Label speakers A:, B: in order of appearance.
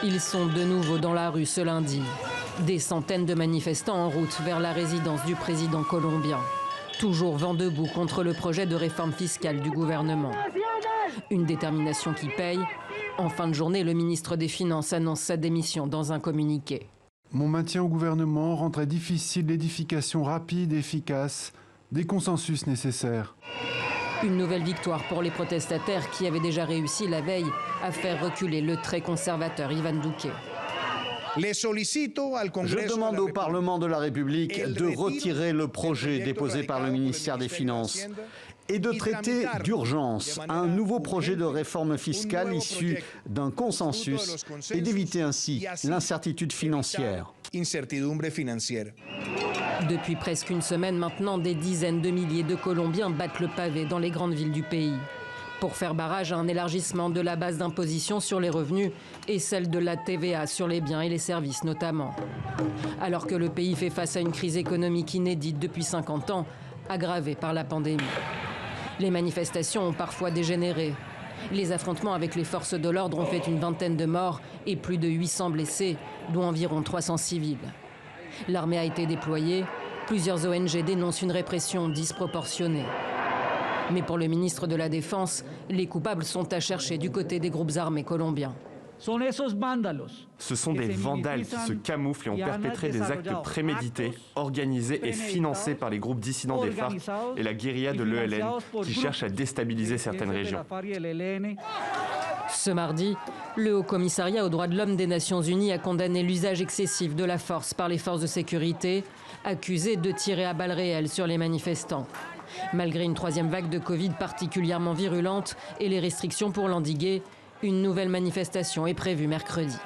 A: Ils sont de nouveau dans la rue ce lundi. Des centaines de manifestants en route vers la résidence du président colombien. Toujours vent debout contre le projet de réforme fiscale du gouvernement. Une détermination qui paye. En fin de journée, le ministre des Finances annonce sa démission dans un communiqué.
B: Mon maintien au gouvernement rendrait difficile l'édification rapide et efficace des consensus nécessaires.
A: Une nouvelle victoire pour les protestataires qui avaient déjà réussi la veille à faire reculer le très conservateur Iván Duque.
C: Je demande au Parlement de la République de retirer le projet déposé par le ministère des Finances et de traiter d'urgence un nouveau projet de réforme fiscale issu d'un consensus et d'éviter ainsi l'incertitude financière.
A: Depuis presque une semaine maintenant, des dizaines de milliers de Colombiens battent le pavé dans les grandes villes du pays pour faire barrage à un élargissement de la base d'imposition sur les revenus et celle de la TVA sur les biens et les services notamment. Alors que le pays fait face à une crise économique inédite depuis 50 ans, aggravée par la pandémie. Les manifestations ont parfois dégénéré. Les affrontements avec les forces de l'ordre ont fait une vingtaine de morts et plus de 800 blessés, dont environ 300 civils. L'armée a été déployée. Plusieurs ONG dénoncent une répression disproportionnée. Mais pour le ministre de la Défense, les coupables sont à chercher du côté des groupes armés colombiens.
D: Ce sont des vandales qui se camouflent et ont perpétré des actes prémédités, organisés et financés par les groupes dissidents des FARC et la guérilla de l'ELN qui cherchent à déstabiliser certaines régions.
A: Ce mardi, le Haut Commissariat aux droits de l'homme des Nations Unies a condamné l'usage excessif de la force par les forces de sécurité, accusées de tirer à balles réelles sur les manifestants. Malgré une troisième vague de Covid particulièrement virulente et les restrictions pour l'endiguer, une nouvelle manifestation est prévue mercredi.